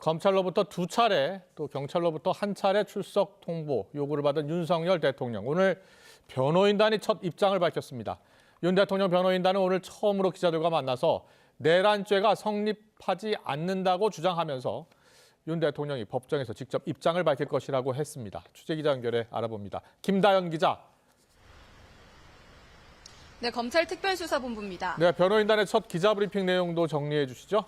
검찰로부터 2차례, 또 경찰로부터 1차례 출석 통보 요구를 받은 윤석열 대통령. 오늘 변호인단이 첫 입장을 밝혔습니다. 윤 대통령 변호인단은 오늘 처음으로 기자들과 만나서 내란죄가 성립하지 않는다고 주장하면서 윤 대통령이 법정에서 직접 입장을 밝힐 것이라고 했습니다. 취재기자 연결해 알아봅니다. 김다연 기자. 네, 검찰 특별수사본부입니다. 네, 변호인단의 첫 기자브리핑 내용도 정리해 주시죠.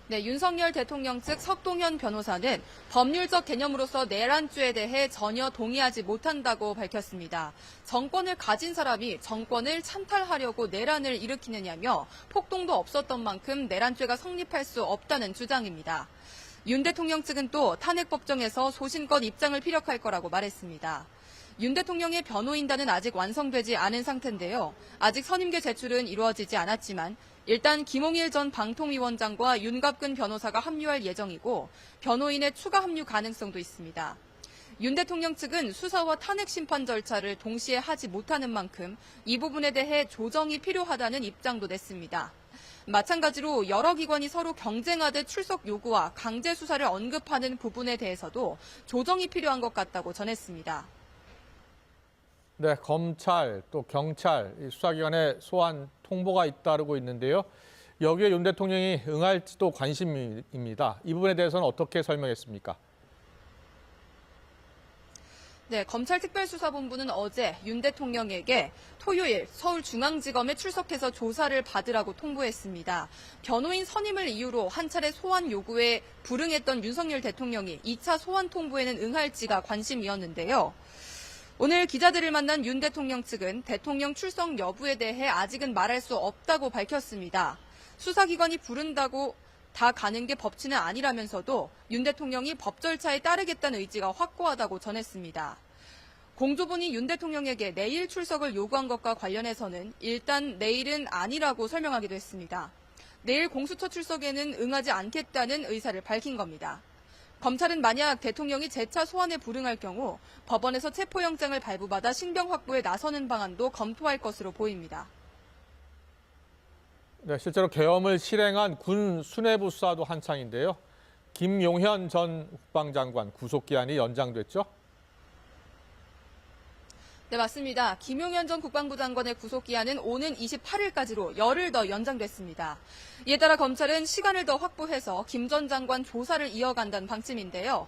네, 윤석열 대통령 측 석동현 변호사는 법률적 개념으로서 내란죄에 대해 전혀 동의하지 못한다고 밝혔습니다. 정권을 가진 사람이 정권을 찬탈하려고 내란을 일으키느냐며 폭동도 없었던 만큼 내란죄가 성립할 수 없다는 주장입니다. 윤 대통령 측은 또 탄핵법정에서 소신껏 입장을 피력할 거라고 말했습니다. 윤 대통령의 변호인단은 아직 완성되지 않은 상태인데요. 아직 선임계 제출은 이루어지지 않았지만 일단 김홍일 전 방통위원장과 윤갑근 변호사가 합류할 예정이고 변호인의 추가 합류 가능성도 있습니다. 윤 대통령 측은 수사와 탄핵 심판 절차를 동시에 하지 못하는 만큼 이 부분에 대해 조정이 필요하다는 입장도 냈습니다. 마찬가지로 여러 기관이 서로 경쟁하듯 출석 요구와 강제 수사를 언급하는 부분에 대해서도 조정이 필요한 것 같다고 전했습니다. 네, 검찰 또 경찰 수사기관에 소환 통보가 잇따르고 있는데요. 여기에 윤 대통령이 응할지도 관심입니다. 이 부분에 대해서는 어떻게 설명했습니까? 네, 검찰특별수사본부는 어제 윤 대통령에게 토요일 서울중앙지검에 출석해서 조사를 받으라고 통보했습니다. 변호인 선임을 이유로 한 차례 소환 요구에 불응했던 윤석열 대통령이 2차 소환 통보에는 응할지가 관심이었는데요. 오늘 기자들을 만난 윤 대통령 측은 대통령 출석 여부에 대해 아직은 말할 수 없다고 밝혔습니다. 수사기관이 부른다고 다 가는 게 법치는 아니라면서도 윤 대통령이 법 절차에 따르겠다는 의지가 확고하다고 전했습니다. 공조본이 윤 대통령에게 내일 출석을 요구한 것과 관련해서는 일단 내일은 아니라고 설명하기도 했습니다. 내일 공수처 출석에는 응하지 않겠다는 의사를 밝힌 겁니다. 검찰은 만약 대통령이 재차 소환에 불응할 경우 법원에서 체포영장을 발부받아 신병 확보에 나서는 방안도 검토할 것으로 보입니다. 네, 실제로 계엄을 실행한 군 수뇌부 수사도 한창인데요. 김용현 전 국방장관 구속기한이 연장됐죠? 네, 맞습니다. 김용현 전 국방부 장관의 구속기한은 오는 28일까지로 열흘 더 연장됐습니다. 이에 따라 검찰은 시간을 더 확보해서 김 전 장관 조사를 이어간다는 방침인데요.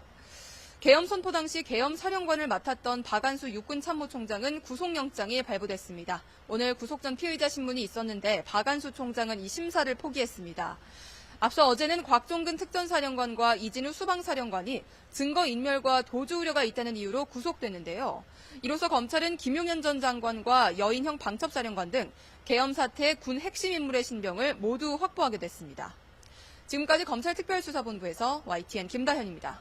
계엄 선포 당시 계엄 사령관을 맡았던 박안수 육군참모총장은 구속영장이 발부됐습니다. 오늘 구속 전 피의자 신문이 있었는데 박안수 총장은 이 심사를 포기했습니다. 앞서 어제는 곽종근 특전사령관과 이진우 수방사령관이 증거인멸과 도주 우려가 있다는 이유로 구속됐는데요. 이로써 검찰은 김용현 전 장관과 여인형 방첩사령관 등 계엄 사태 군 핵심 인물의 신병을 모두 확보하게 됐습니다. 지금까지 검찰특별수사본부에서 YTN 김다현입니다.